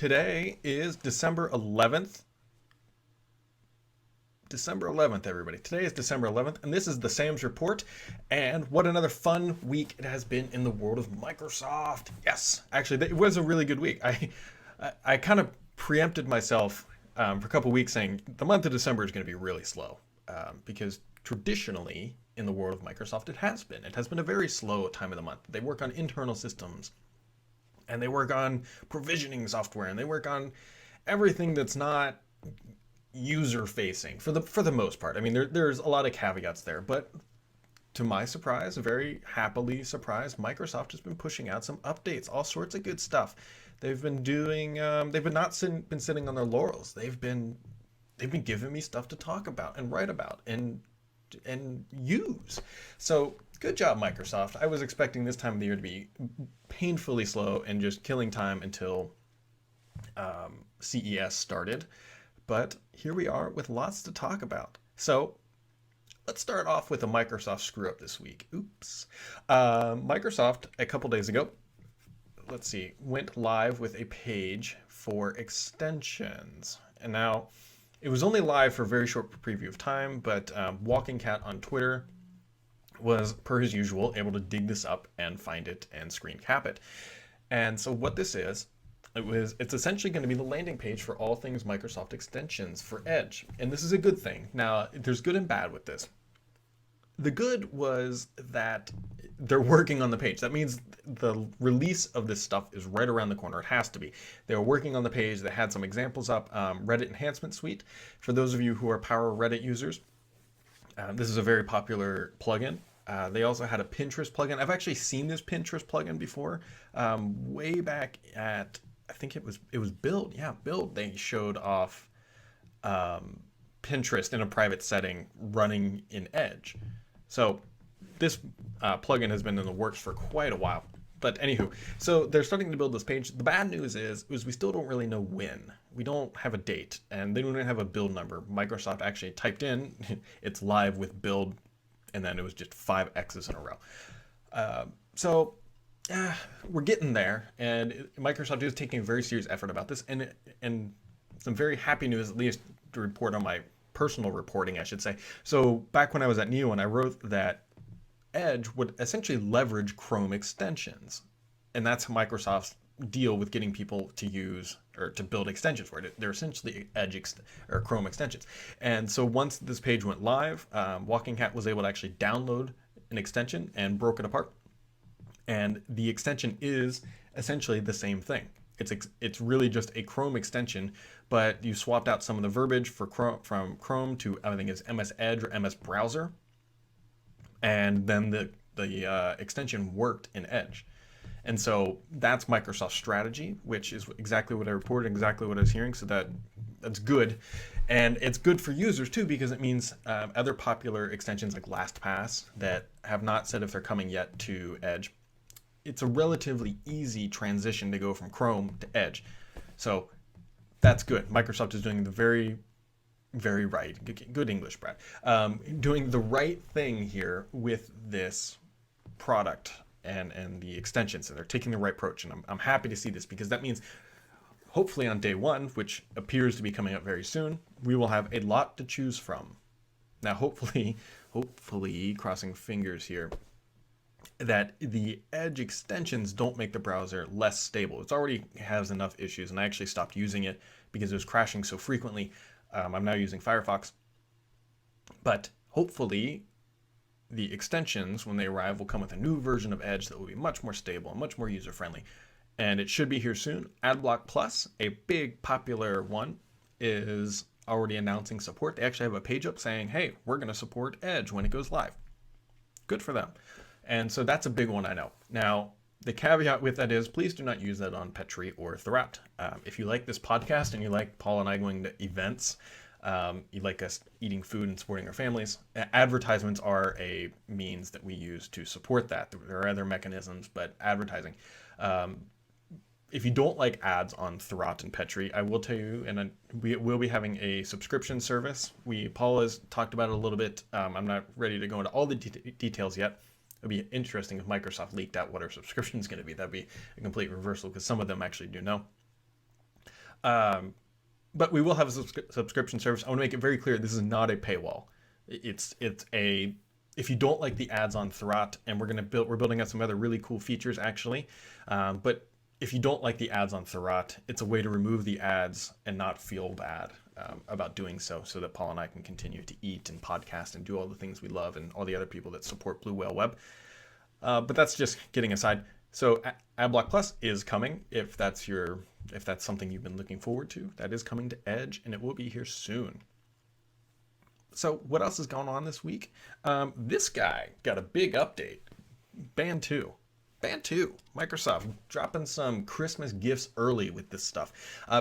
Today is December 11th. December 11th, everybody. Today is December 11th, and this is the Sam's Report. And what another fun week it has been in the world of Microsoft. Yes, actually, it was a really good week. I kind of preempted myself for a couple weeks saying the month of December is going to be really slow because traditionally in the world of Microsoft, it has been. It has been a very slow time of the month. They work on internal systems, and they work on provisioning software, and they work on everything that's not user facing for the most part. I mean, there's a lot of caveats there, but to my surprise, very happily surprised, Microsoft has been pushing out some updates, all sorts of good stuff. They've been doing. They've been not been sitting on their laurels. They've been giving me stuff to talk about and write about and use. So good job, Microsoft. I was expecting this time of the year to be painfully slow and just killing time until CES started. But here we are with lots to talk about. So let's start off with a Microsoft screw up this week. Oops. Microsoft, a couple days ago, let's see, went live with a page for extensions. And now it was only live for a very short preview of time, but Walking Cat on Twitter was, per his usual, able to dig this up and find it and screen cap it. And so what this is, it's essentially going to be the landing page for all things Microsoft extensions for Edge. And this is a good thing. Now, there's good and bad with this. The good was that they're working on the page. That means the release of this stuff is right around the corner. It has to be. They were working on the page. They had some examples up. Reddit Enhancement Suite. For those of you who are power Reddit users, this is a very popular plugin. They also had a Pinterest plugin. I've actually seen this Pinterest plugin before, way back at, I think it was Build. Yeah, Build. They showed off Pinterest in a private setting running in Edge. So this plugin has been in the works for quite a while. But anywho, so they're starting to build this page. The bad news is we still don't really know when. We don't have a date, and they don't even have a build number. Microsoft actually typed in, it's live with build, and then it was just 5 X's in a row. So we're getting there, and Microsoft is taking a very serious effort about this, and some very happy news, at least to report on my personal reporting, I should say. So back when I was at Neo, and I wrote that Edge would essentially leverage Chrome extensions, and that's Microsoft's deal with getting people to use or to build extensions for it. They're essentially or Chrome extensions. And so once this page went live, Walking Cat was able to actually download an extension and broke it apart. And the extension is essentially the same thing. It's really just a Chrome extension, but you swapped out some of the verbiage for from Chrome to, I think it's MS Edge or MS Browser, and then the extension worked in Edge. And so that's Microsoft's strategy, which is exactly what I reported, exactly what I was hearing. So that's good. And it's good for users too, because it means other popular extensions like LastPass that have not said if they're coming yet to Edge, it's a relatively easy transition to go from Chrome to Edge. So that's good. Microsoft is doing the very, very right. Good English, Brad. Doing the right thing here with this product and the extensions. And they're taking the right approach. And I'm happy to see this, because that means hopefully on day one, which appears to be coming up very soon, we will have a lot to choose from. Now, hopefully, crossing fingers here, that the Edge extensions don't make the browser less stable. It already has enough issues, and I actually stopped using it because it was crashing so frequently. I'm now using Firefox. But hopefully, the extensions, when they arrive, will come with a new version of Edge that will be much more stable and much more user-friendly. And it should be here soon. AdBlock Plus, a big popular one, is already announcing support. They actually have a page up saying, hey, we're going to support Edge when it goes live. Good for them. And so that's a big one, I know. Now, the caveat with that is, please do not use that on Petri or Thurrott. If you like this podcast and you like Paul and I going to events, you like us eating food and supporting our families, advertisements are a means that we use to support that. There are other mechanisms, but advertising. If you don't like ads on Thurrott and Petri, I will tell you, and we will be having a subscription service. Paul has talked about it a little bit. I'm not ready to go into all the details yet. It'd be interesting if Microsoft leaked out what our subscription is going to be. That'd be a complete reversal, because some of them actually do know. But we will have a subscription service. I want to make it very clear: this is not a paywall. It's a if you don't like the ads on Thurrott, and we're building out some other really cool features actually, but if you don't like the ads on Thurrott, it's a way to remove the ads and not feel bad about doing so that Paul and I can continue to eat and podcast and do all the things we love, and all the other people that support Blue Whale Web. But that's just getting aside. So Adblock Plus is coming. If that's something you've been looking forward to, that is coming to Edge, and it will be here soon. So what else is going on this week? This guy got a big update. Band 2. Microsoft dropping some Christmas gifts early with this stuff.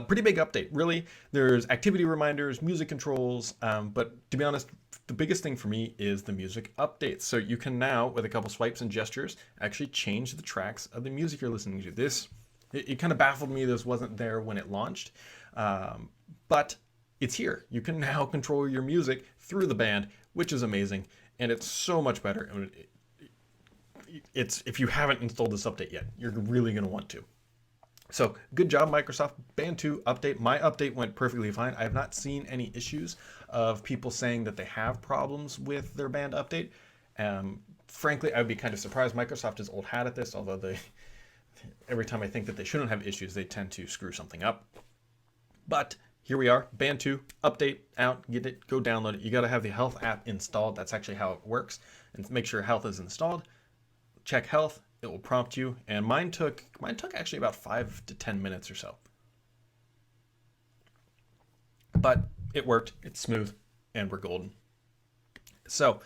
Pretty big update, really. There's activity reminders, music controls, but to be honest, the biggest thing for me is the music updates. So you can now, with a couple swipes and gestures, actually change the tracks of the music you're listening to. It kind of baffled me this wasn't there when it launched, but it's here. You can now control your music through the band, which is amazing, and it's so much better. If you haven't installed this update yet, you're really going to want to. So good job, Microsoft. Band 2 update. My update went perfectly fine. I have not seen any issues of people saying that they have problems with their band update. Frankly, I would be kind of surprised. Microsoft is old hat at this, although every time I think that they shouldn't have issues, they tend to screw something up. But here we are, Band 2 update out. Get it, go download it. You got to have the Health app installed. That's actually how it works. And make sure Health is installed. Check Health. It will prompt you, and mine took actually about 5 to 10 minutes or so. But it worked, it's smooth, and we're golden. So,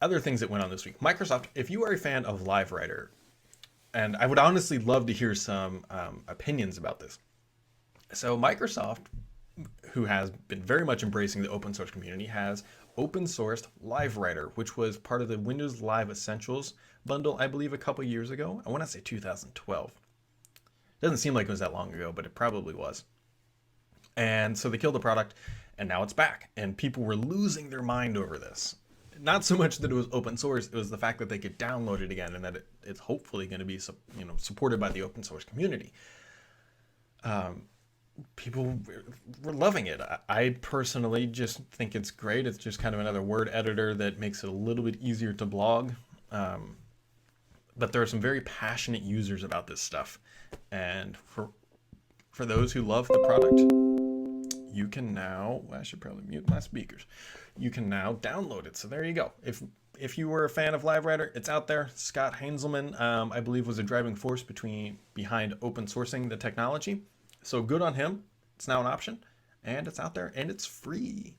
other things that went on this week. Microsoft, if you are a fan of LiveWriter, and I would honestly love to hear some opinions about this. So Microsoft, who has been very much embracing the open source community, has open sourced LiveWriter, which was part of the Windows Live Essentials bundle, I believe, a couple years ago. I want to say 2012. Doesn't seem like it was that long ago, but it probably was. And so they killed the product, and now it's back. And people were losing their mind over this. Not so much that it was open source, it was the fact that they could download it again, and that it's hopefully going to be supported by the open source community. People were loving it. I personally just think it's great. It's just kind of another word editor that makes it a little bit easier to blog. But there are some very passionate users about this stuff. And for those who love the product, you can now, I should probably mute my speakers. You can now download it. So there you go. If you were a fan of LiveWriter, it's out there. Scott Heinzelman, I believe, was a driving force behind open sourcing the technology. So good on him. It's now an option, and it's out there, and it's free.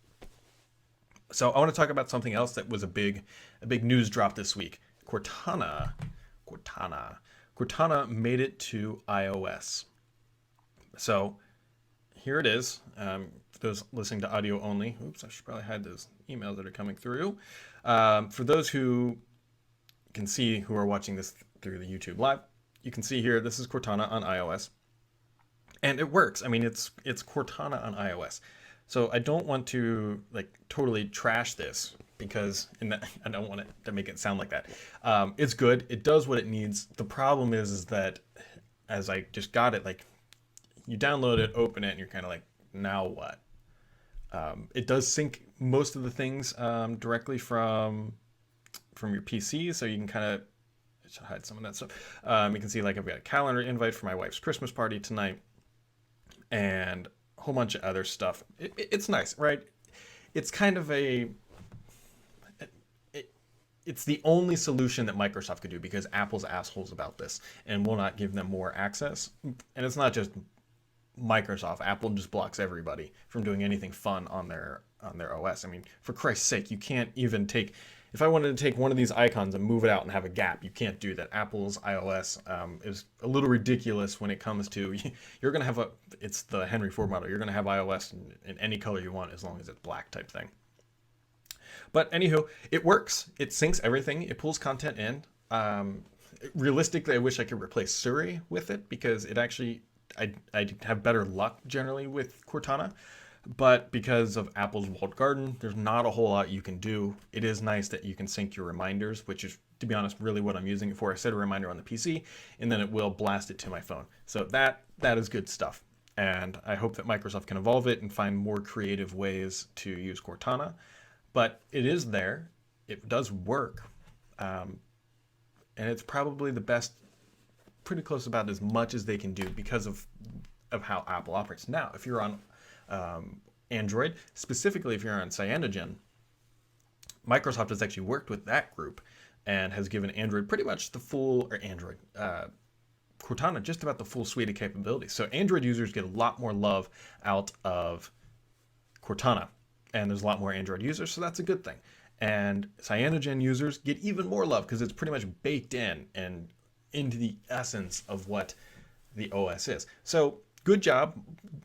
So I want to talk about something else that was a big news drop this week. Cortana made it to iOS. So here it is. For those listening to audio only, oops, I should probably hide those emails that are coming through. For those who can see, who are watching this through the YouTube Live, you can see here, this is Cortana on iOS. And it works. I mean, it's Cortana on iOS. So I don't want to totally trash this, because I don't want it to make it sound like that. It's good. It does what it needs. The problem is that as I just got it, you download it, open it, and you're kind of like, now what? It does sync most of the things directly from your PC, so you can kind of, I should hide some of that stuff. You can see I've got a calendar invite for my wife's Christmas party tonight, and a whole bunch of other stuff. It's nice, right? It's kind of it's the only solution that Microsoft could do, because Apple's assholes about this and will not give them more access. And it's not just Microsoft. Apple just blocks everybody from doing anything fun on their OS. I mean, for Christ's sake, you can't even take, if I wanted to take one of these icons and move it out and have a gap, you can't do that. Apple's iOS is a little ridiculous when it comes to, you're going to have it's the Henry Ford model. You're going to have iOS in any color you want, as long as it's black type thing. But anywho, it works. It syncs everything. It pulls content in. Realistically, I wish I could replace Siri with it, because it actually, I have better luck generally with Cortana. But because of Apple's walled garden, there's not a whole lot you can do. It is nice that you can sync your reminders, which is, to be honest, really what I'm using it for. I set a reminder on the PC, and then it will blast it to my phone. So that is good stuff. and I hope that Microsoft can evolve it and find more creative ways to use Cortana. But it is there. It does work. And it's probably the best, pretty close about as much as they can do because of how Apple operates. Now, if you're on Android, specifically if you're on Cyanogen, Microsoft has actually worked with that group and has given Android pretty much the full, or Android, Cortana, just about the full suite of capabilities. So Android users get a lot more love out of Cortana, and there's a lot more Android users, so that's a good thing. And Cyanogen users get even more love because it's pretty much baked in and into the essence of what the OS is. So good job,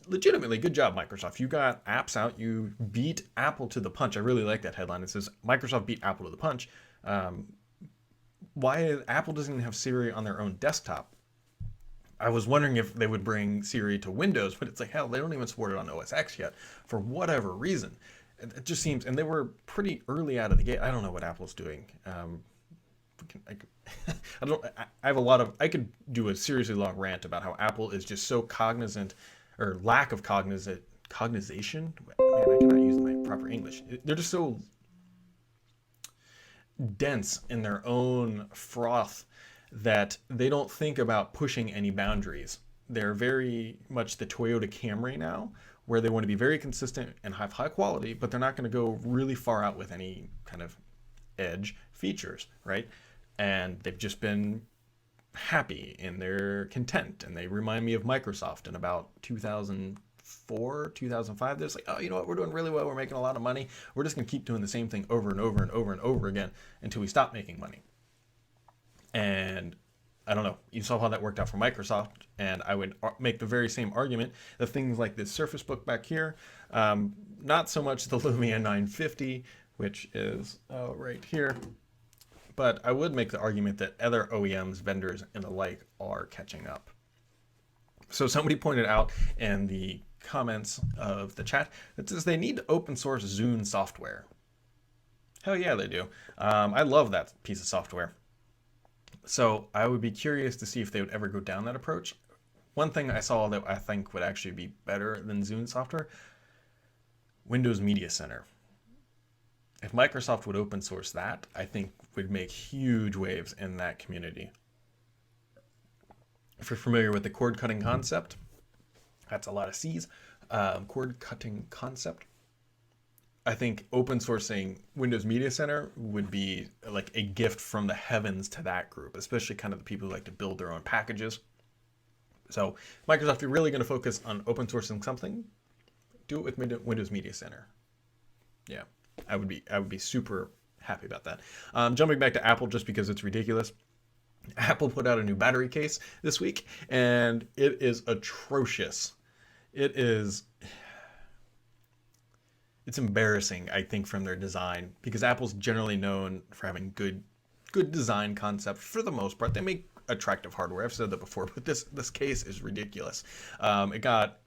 legitimately good job, Microsoft. You got apps out. You beat Apple to the punch. I really like that headline. It says Microsoft beat Apple to the punch. Why Apple doesn't even have Siri on their own desktop? I was wondering if they would bring Siri to Windows, but it's like, hell, they don't even support it on OS X yet for whatever reason. It just seems, and they were pretty early out of the gate. I don't know what Apple's doing. I have a lot of, I could do a seriously long rant about how Apple is just so cognizant, or lack of cognization. Man, I cannot use my proper English. They're just so dense in their own froth that they don't think about pushing any boundaries. They're very much the Toyota Camry now, where they want to be very consistent and have high quality, but they're not going to go really far out with any kind of edge features, right? And they've just been happy and they're content, and they remind me of Microsoft in about 2004, 2005. They're just like, oh, you know what? We're doing really well. We're making a lot of money. We're just going to keep doing the same thing over and over and over and over again until we stop making money. And I don't know. You saw how that worked out for Microsoft, and I would make the very same argument that things like this Surface Book back here, not so much the Lumia 950, which is right here, but I would make the argument that other OEMs, vendors, and the like are catching up. So somebody pointed out in the comments of the chat that says they need to open source Zune software. Hell yeah, they do. I love that piece of software. So I would be curious to see if they would ever go down that approach. One thing I saw that I think would actually be better than Zune software, Windows Media Center. If Microsoft would open source that, I think would make huge waves in that community. If you're familiar with the cord cutting concept, that's a lot of C's, cord cutting concept. I think open sourcing Windows Media Center would be like a gift from the heavens to that group, especially kind of the people who like to build their own packages. So Microsoft, if you're really going to focus on open sourcing something, do it with Windows Media Center. Yeah, I would be super happy about that. Jumping back to Apple just because it's ridiculous. Apple put out a new battery case this week, and it is atrocious. It's embarrassing, I think, from their design, because Apple's generally known for having good design concept for the most part. They make attractive hardware. I've said that before, but this case is ridiculous. It got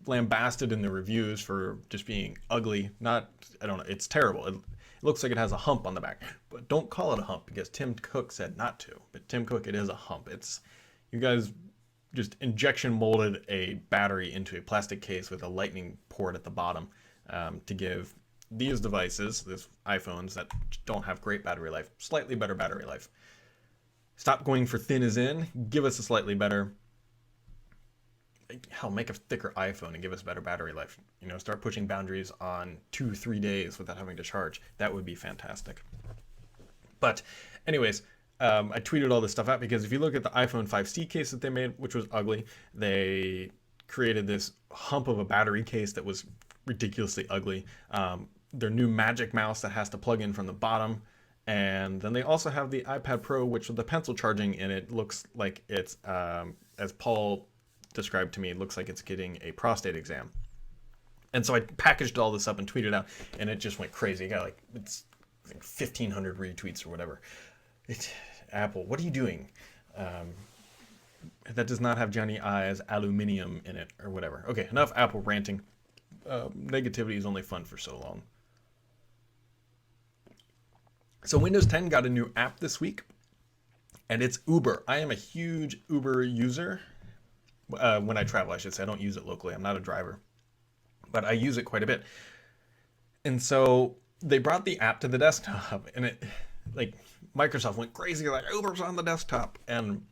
lambasted in the reviews for just being ugly. I don't know. It's terrible. It looks like it has a hump on the back, but don't call it a hump because Tim Cook said not to. But Tim Cook, it is a hump. You guys just injection molded a battery into a plastic case with a lightning port at the bottom. To give these devices, these iPhones that don't have great battery life, slightly better battery life. Stop going for thin as in, give us a slightly better, hell, make a thicker iPhone and give us better battery life. Start pushing boundaries on 2-3 days without having to charge. That would be fantastic. But anyways, I tweeted all this stuff out because if you look at the iPhone 5C case that they made, which was ugly, they created this hump of a battery case that was ridiculously ugly. Their new Magic Mouse that has to plug in from the bottom, and then they also have the iPad Pro, which with the pencil charging in it looks like it's, as Paul described to me, it looks like it's getting a prostate exam. And so I packaged all this up and tweeted out, and it just went crazy. It got it's like 1,500 retweets or whatever. Apple, what are you doing? That does not have Johnny Ive's aluminium in it or whatever. Okay, enough Apple ranting. Negativity is only fun for so long. So Windows 10 got a new app this week, and it's Uber. I am a huge Uber user. When I travel, I should say. I don't use it locally. I'm not a driver, but I use it quite a bit. And so they brought the app to the desktop, and it, like, Microsoft went crazy, like, Uber's on the desktop. And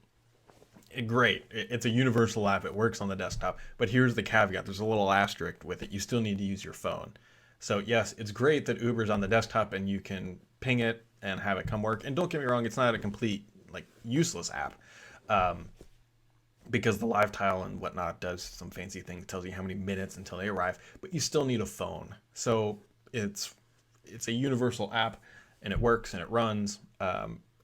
great. It's a universal app. It works on the desktop. But here's the caveat. There's a little asterisk with it. You still need to use your phone. So yes, it's great that Uber's on the desktop and you can ping it and have it come work. And don't get me wrong, it's not a complete, like, useless app. Because the live tile and whatnot does some fancy things, tells you how many minutes until they arrive, but you still need a phone. So it's a universal app, and it works and it runs.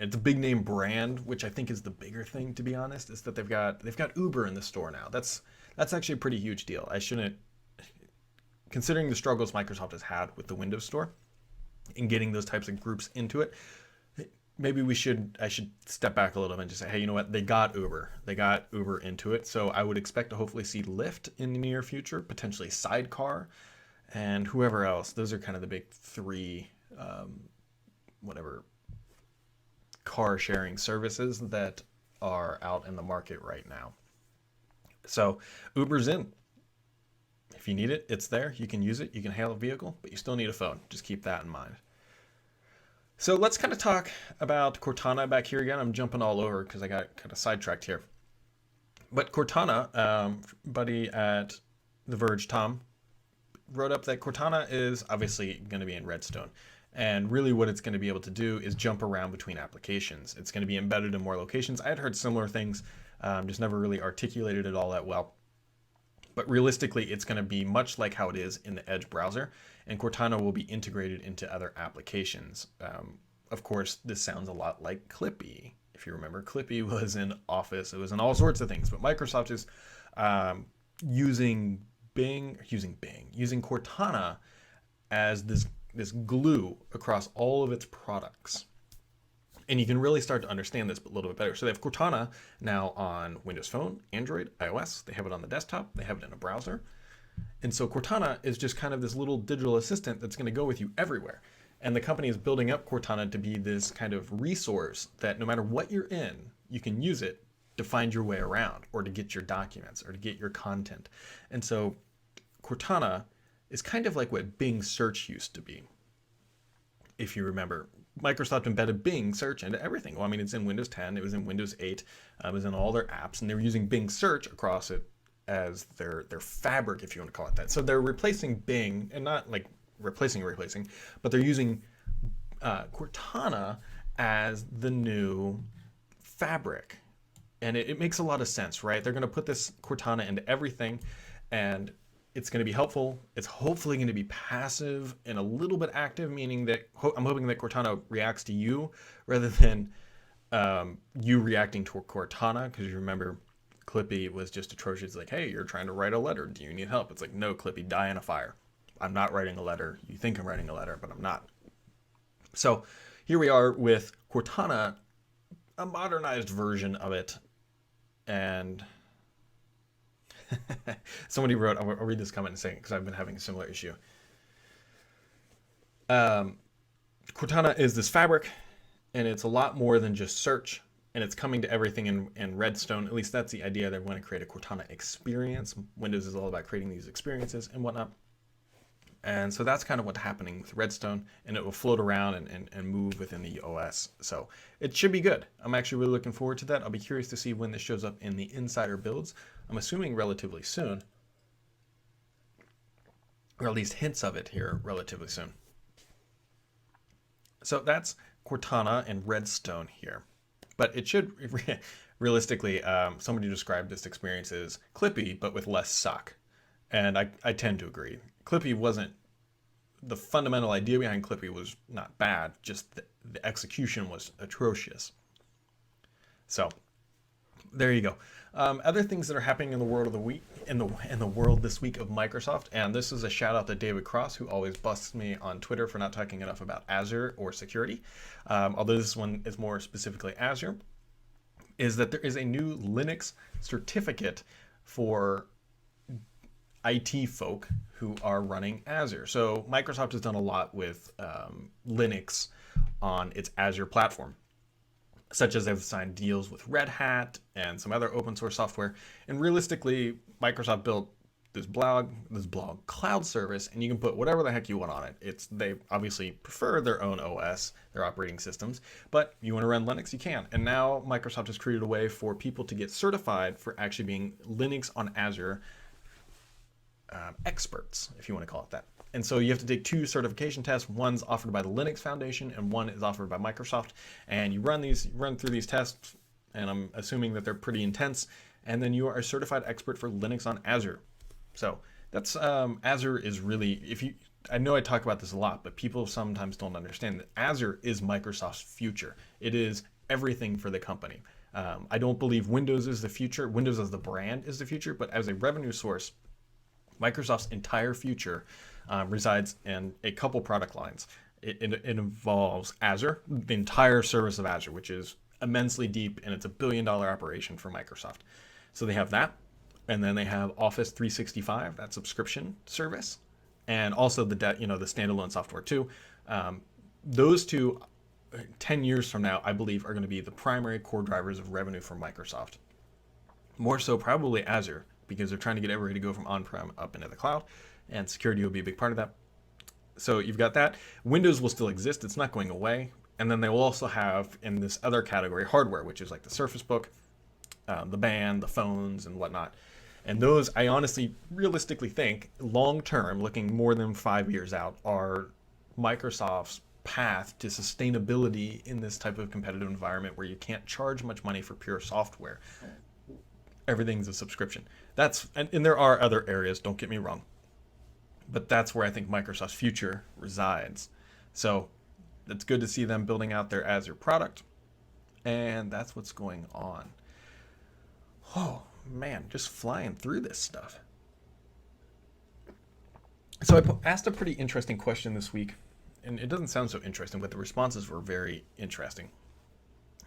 It's a big name brand, which I think is the bigger thing, to be honest, is that they've got Uber in the store now. That's actually a pretty huge deal. I shouldn't, considering the struggles Microsoft has had with the Windows Store and getting those types of groups into it, maybe I should step back a little bit and just say, hey, you know what? They got Uber into it. So I would expect to hopefully see Lyft in the near future, potentially Sidecar, and whoever else. Those are kind of the big three, whatever, car sharing services that are out in the market right now. So Uber's in. If you need it, it's there. You can use it. You can hail a vehicle, but you still need a phone. Just keep that in mind. So let's kind of talk about Cortana back here again. I'm jumping all over because I got kind of sidetracked here. But Cortana, buddy at The Verge, Tom, wrote up that Cortana is obviously going to be in Redstone. And really what it's going to be able to do is jump around between applications. It's going to be embedded in more locations. I had heard similar things, just never really articulated it all that well. But realistically, it's going to be much like how it is in the Edge browser, and Cortana will be integrated into other applications. Of course, this sounds a lot like Clippy. If you remember, Clippy was in Office. It was in all sorts of things. But Microsoft is using Cortana as this glue across all of its products. And you can really start to understand this a little bit better. So they have Cortana now on Windows Phone, Android, iOS. They have it on the desktop. They have it in a browser. And so Cortana is just kind of this little digital assistant that's going to go with you everywhere. And the company is building up Cortana to be this kind of resource that no matter what you're in, you can use it to find your way around, or to get your documents, or to get your content. And so Cortana is kind of like what Bing search used to be. If you remember, Microsoft embedded Bing search into everything. Well, I mean, it's in Windows 10, it was in Windows 8, it was in all their apps, and they were using Bing search across it as their fabric, if you want to call it that. So they're replacing Bing, and not like replacing, but they're using Cortana as the new fabric. And it makes a lot of sense, right? They're going to put this Cortana into everything, and it's going to be helpful. It's hopefully going to be passive and a little bit active, meaning that I'm hoping that Cortana reacts to you rather than you reacting to Cortana. Because you remember, Clippy was just atrocious. It's like, hey, you're trying to write a letter. Do you need help? It's like, no, Clippy, die in a fire. I'm not writing a letter. You think I'm writing a letter, but I'm not. So here we are with Cortana, a modernized version of it. And somebody wrote, I'll read this comment in a second because I've been having a similar issue. Cortana is this fabric, and it's a lot more than just search, and it's coming to everything in Redstone. At least that's the idea. They want to create a Cortana experience. Windows is all about creating these experiences and whatnot. And so that's kind of what's happening with Redstone, and it will float around and move within the OS. So it should be good. I'm actually really looking forward to that. I'll be curious to see when this shows up in the insider builds. I'm assuming relatively soon, or at least hints of it here relatively soon. So that's Cortana and Redstone here. But it should, realistically, somebody described this experience as Clippy, but with less suck. And I tend to agree. Clippy wasn't, the fundamental idea behind Clippy was not bad, just the execution was atrocious. So there you go. Other things that are happening in the world of the week, in the world this week of Microsoft, and this is a shout out to David Cross, who always busts me on Twitter for not talking enough about Azure or security. Although this one is more specifically Azure, is that there is a new Linux certificate for IT folk who are running Azure. So Microsoft has done a lot with Linux on its Azure platform. such as they've signed deals with Red Hat and some other open source software. And realistically, Microsoft built this blog cloud service, and you can put whatever the heck you want on it. They obviously prefer their own OS, their operating systems, but you want to run Linux, you can. And now Microsoft has created a way for people to get certified for actually being Linux on Azure experts, if you want to call it that. And so you have to take 2 certification tests. One's offered by the Linux Foundation and one is offered by Microsoft. And you run through these tests, and I'm assuming that they're pretty intense. And then you are a certified expert for Linux on Azure. So that's Azure is really, I know I talk about this a lot, but people sometimes don't understand that Azure is Microsoft's future. It is everything for the company. I don't believe Windows is the future. Windows as the brand is the future, but as a revenue source, Microsoft's entire future resides in a couple product lines. It involves Azure, the entire service of Azure, which is immensely deep, and it's $1 billion operation for Microsoft. So they have that, and then they have Office 365, that subscription service, and also the standalone software too. Those two, 10 years from now, I believe, are going to be the primary core drivers of revenue for Microsoft. More so probably Azure, because they're trying to get everybody to go from on-prem up into the cloud, and security will be a big part of that. So you've got that. Windows will still exist. It's not going away. And then they will also have, in this other category, hardware, which is like the Surface Book, the band, the phones, and whatnot. And those, I honestly, realistically think, long-term, looking more than 5 years out, are Microsoft's path to sustainability in this type of competitive environment where you can't charge much money for pure software. Everything's a subscription. And there are other areas, don't get me wrong, but that's where I think Microsoft's future resides. So it's good to see them building out their Azure product, and that's what's going on. Oh man, just flying through this stuff. So I asked a pretty interesting question this week, and it doesn't sound so interesting, but the responses were very interesting.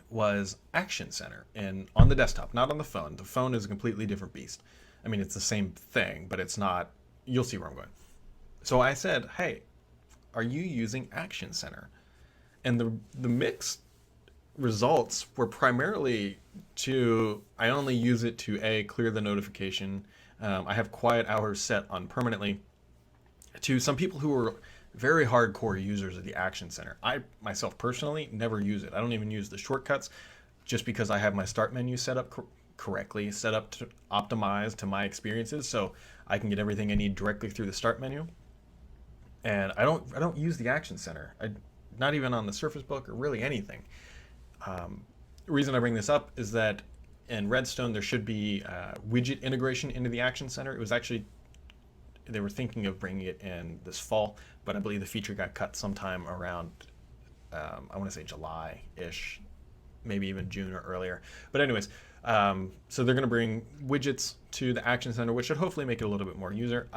Was Action Center, and on the desktop, not on the phone. The phone is a completely different beast. I mean, it's the same thing, but it's not. You'll see where I'm going. So I said, hey, are you using Action Center? And the mixed results were primarily I only use it to clear the notification. I have quiet hours set on permanently. To some people who are very hardcore users of the Action Center. I myself personally never use it. I don't even use the shortcuts, just because I have my start menu set up correctly, set up to optimize to my experiences, so I can get everything I need directly through the start menu. And I don't use the Action Center. Not even on the Surface Book or really anything. The reason I bring this up is that in Redstone there should be widget integration into the Action Center. It was actually, they were thinking of bringing it in this fall, but I believe the feature got cut sometime around, I want to say July-ish, maybe even June or earlier. But anyways, so they're going to bring widgets to the Action Center, which should hopefully make it a little bit more user.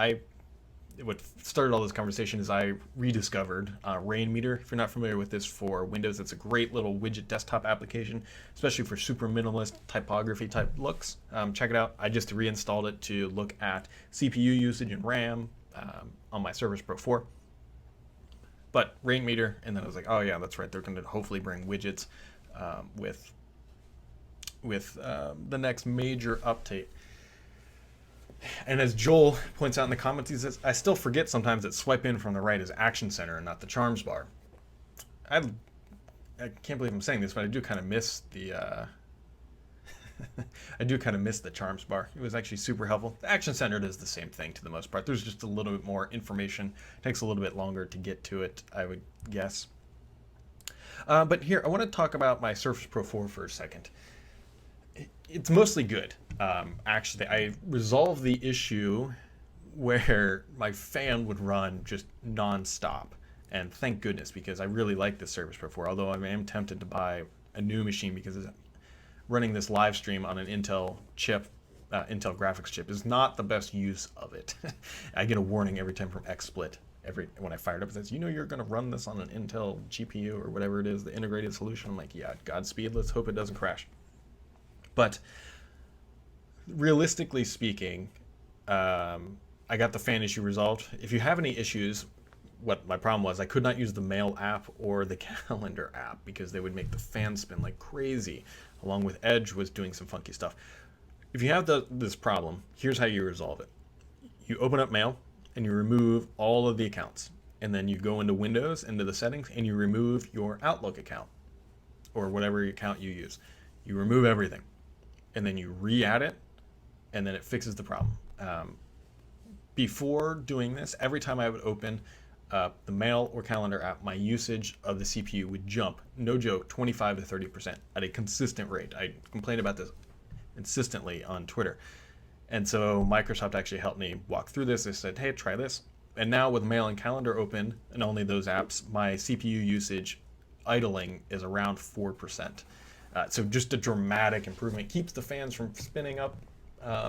What started all this conversation is I rediscovered Rainmeter. If you're not familiar with this for Windows, it's a great little widget desktop application, especially for super minimalist typography type looks. Check it out. I just reinstalled it to look at CPU usage and RAM on my Surface Pro 4. But Rainmeter, and then I was like, oh yeah, that's right. They're going to hopefully bring widgets with the next major update. And as Joel points out in the comments, he says, I still forget sometimes that swipe in from the right is Action Center and not the Charms bar. I can't believe I'm saying this, but I do kind of miss the Charms bar. It was actually super helpful. The Action Center does the same thing to the most part. There's just a little bit more information. It takes a little bit longer to get to it, I would guess. But here, I want to talk about my Surface Pro 4 for a second. It's mostly good. Actually, I resolved the issue where my fan would run just non-stop. And thank goodness, because I really like this Surface Pro 4, although I am tempted to buy a new machine because running this live stream on an Intel chip, Intel graphics chip, is not the best use of it. I get a warning every time from XSplit. When I fire it up, it says, you're going to run this on an Intel GPU or whatever it is, the integrated solution. I'm like, yeah, Godspeed, let's hope it doesn't crash. But realistically speaking, I got the fan issue resolved. If you have any issues, what my problem was, I could not use the mail app or the calendar app because they would make the fan spin like crazy, along with Edge was doing some funky stuff. If you have this problem, here's how you resolve it. You open up Mail and you remove all of the accounts. And then you go into Windows, into the settings, and you remove your Outlook account or whatever account you use. You remove everything. And then you re-add it, and then it fixes the problem. Before doing this, every time I would open the Mail or Calendar app, my usage of the CPU would jump, no joke, 25 to 30% at a consistent rate. I complained about this consistently on Twitter. And so Microsoft actually helped me walk through this. They said, hey, try this. And now with Mail and Calendar open, and only those apps, my CPU usage idling is around 4%. So just a dramatic improvement. Keeps the fans from spinning up,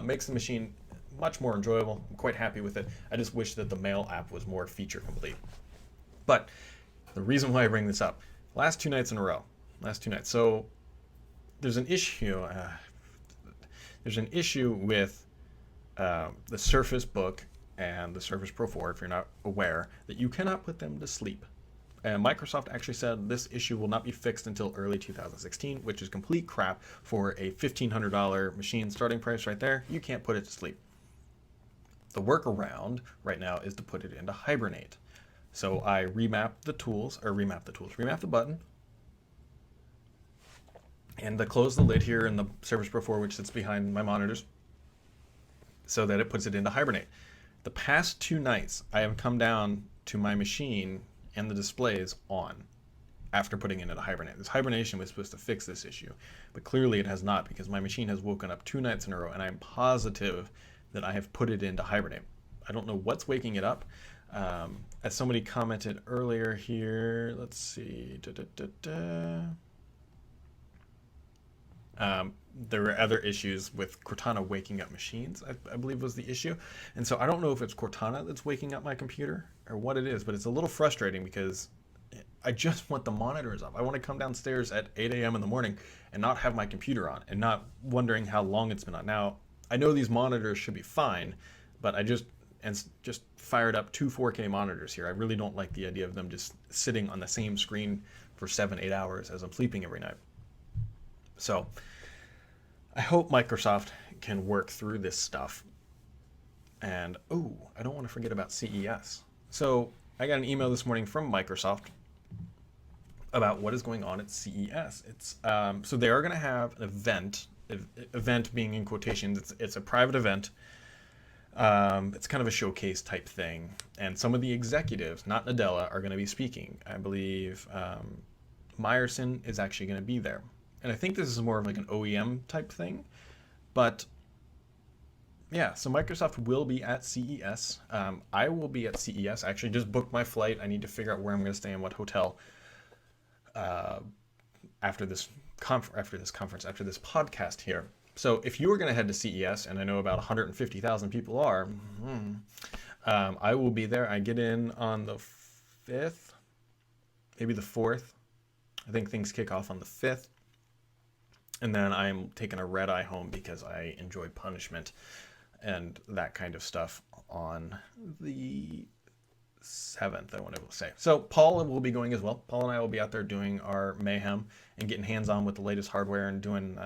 makes the machine much more enjoyable. I'm quite happy with it. I just wish that the Mail app was more feature complete. But the reason why I bring this up, last 2 nights in a row, So there's an issue. There's an issue with the Surface Book and the Surface Pro 4, if you're not aware, that you cannot put them to sleep. And Microsoft actually said this issue will not be fixed until early 2016, which is complete crap for a $1,500 machine starting price right there. You can't put it to sleep. The workaround right now is to put it into hibernate. So I remap the button, and to close the lid here in the Surface Pro 4, which sits behind my monitors, so that it puts it into hibernate. The past 2 nights, I have come down to my machine and the displays on after putting it into hibernate. This hibernation was supposed to fix this issue, but clearly it has not, because my machine has woken up 2 nights in a row, and I'm positive that I have put it into hibernate. I don't know what's waking it up. As somebody commented earlier here, let's see. There were other issues with Cortana waking up machines, I believe was the issue. And so I don't know if it's Cortana that's waking up my computer or what it is, but it's a little frustrating because I just want the monitors up. I want to come downstairs at 8 a.m. in the morning and not have my computer on and not wondering how long it's been on. Now, I know these monitors should be fine, but I just fired up 2 4K monitors here. I really don't like the idea of them just sitting on the same screen for 7-8 hours as I'm sleeping every night. So I hope Microsoft can work through this stuff. And, I don't want to forget about CES. So I got an email this morning from Microsoft about what is going on at CES. It's so they are going to have an event being in quotations. It's a private event. It's kind of a showcase type thing. And some of the executives, not Nadella, are going to be speaking. I believe Meyerson is actually going to be there. And I think this is more of like an OEM type thing. But yeah, so Microsoft will be at CES. I will be at CES. I actually just booked my flight. I need to figure out where I'm going to stay in what hotel after this podcast here. So if you were going to head to CES, and I know about 150,000 people are, I will be there. I get in on the 5th, maybe the 4th. I think things kick off on the 5th. And then I'm taking a red eye home because I enjoy punishment and that kind of stuff on the 7th, I want to say. So Paul will be going as well. Paul and I will be out there doing our mayhem and getting hands-on with the latest hardware and doing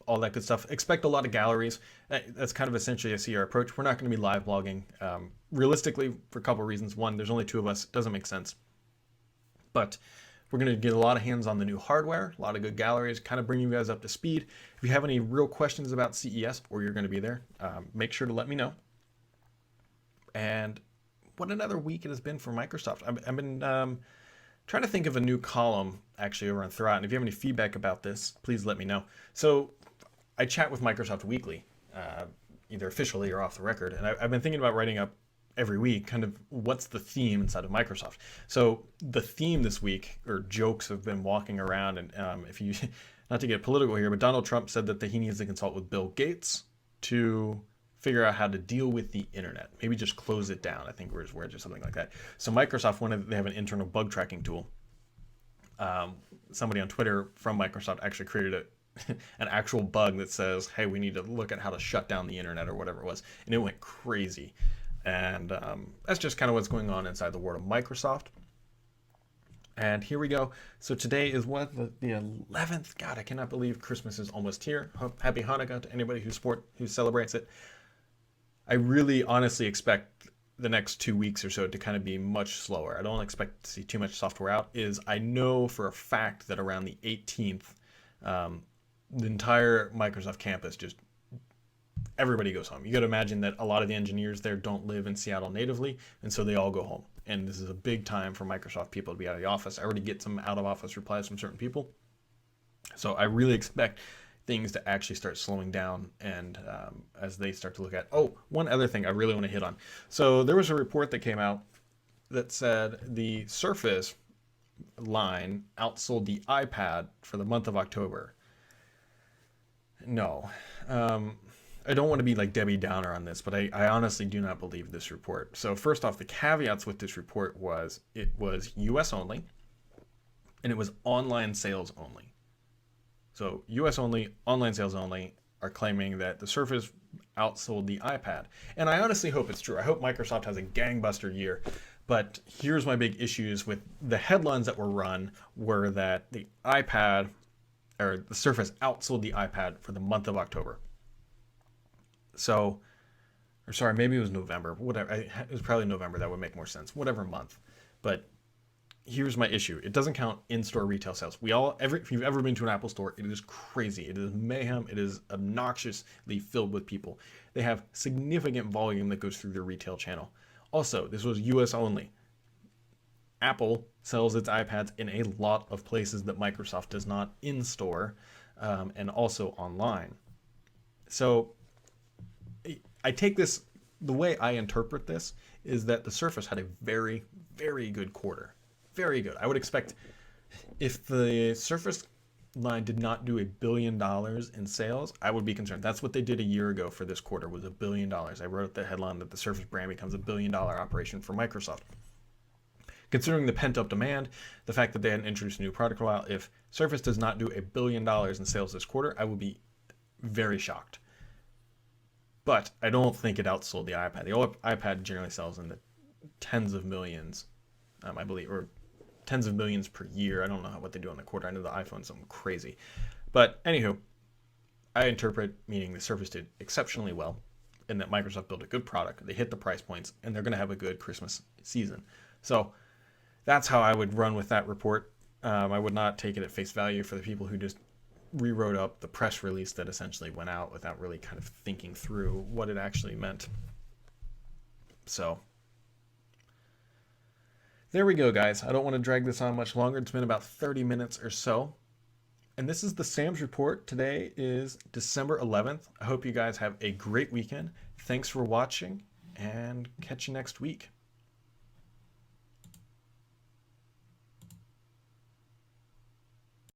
all that good stuff. Expect a lot of galleries. That's kind of essentially a CR approach. We're not going to be live blogging. Realistically, for a couple of reasons. One, there's only 2 of us. It doesn't make sense. But we're going to get a lot of hands on the new hardware, a lot of good galleries, kind of bring you guys up to speed. If you have any real questions about CES or you're going to be there, make sure to let me know. And what another week it has been for Microsoft. I've been trying to think of a new column actually over on Thurrott. And if you have any feedback about this, please let me know. So I chat with Microsoft weekly, either officially or off the record. And I've been thinking about writing up every week, kind of what's the theme inside of Microsoft. So the theme this week, or jokes, have been walking around, and if you, not to get political here, but Donald Trump said that he needs to consult with Bill Gates to figure out how to deal with the internet. Maybe just close it down, I think were his words or something like that. So Microsoft they have an internal bug tracking tool. Somebody on Twitter from Microsoft actually created an actual bug that says, hey, we need to look at how to shut down the internet or whatever it was. And it went crazy. And that's just kind of what's going on inside the world of Microsoft. And here we go. So today is what, the 11th? God, I cannot believe Christmas is almost here. Happy Hanukkah to anybody who celebrates it. I really honestly expect the next 2 weeks or so to kind of be much slower. I don't expect to see too much software out. I know for a fact that around the 18th, the entire Microsoft campus, just everybody goes home. You got to imagine that a lot of the engineers there don't live in Seattle natively, and so they all go home. And this is a big time for Microsoft people to be out of the office. I already get some out of office replies from certain people. So I really expect things to actually start slowing down, and as they start to look at, one other thing I really want to hit on. So there was a report that came out that said the Surface line outsold the iPad for the month of October. No. I don't want to be like Debbie Downer on this, but I honestly do not believe this report. So first off, the caveats with this report was it was US only, and it was online sales only. So US only, online sales only are claiming that the Surface outsold the iPad. And I honestly hope it's true. I hope Microsoft has a gangbuster year. But here's my big issues with the headlines that were run were that the iPad, or the Surface outsold the iPad for the month of October. So, or sorry, maybe it was November. Whatever, it was probably November. That would make more sense. Whatever month. But here's my issue. It doesn't count in-store retail sales. If you've ever been to an Apple store, it is crazy. It is mayhem. It is obnoxiously filled with people. They have significant volume that goes through their retail channel. Also, this was US only. Apple sells its iPads in a lot of places that Microsoft does not in-store, and also online. So I take this, the way I interpret this is that the Surface had a very, very good quarter. Very good. I would expect if the Surface line did not do $1 billion in sales, I would be concerned. That's what they did a year ago for this quarter, was $1 billion. I wrote the headline that the Surface brand becomes $1 billion operation for Microsoft. Considering the pent-up demand, the fact that they hadn't introduced a new product in a while, if Surface does not do $1 billion in sales this quarter, I will be very shocked. But I don't think it outsold the iPad. The iPad generally sells in the tens of millions, I believe, or tens of millions per year. I don't know what they do on the quarter. I know the iPhone's something crazy. But anywho, I interpret meaning the Surface did exceptionally well, and that Microsoft built a good product. They hit the price points, and they're going to have a good Christmas season. So that's how I would run with that report. I would not take it at face value for the people who just rewrote up the press release that essentially went out without really kind of thinking through what it actually meant. So there we go, guys. I don't want to drag this on much longer. It's been about 30 minutes or so. And this is the Sam's Report. Today is December 11th. I hope you guys have a great weekend. Thanks for watching, and catch you next week.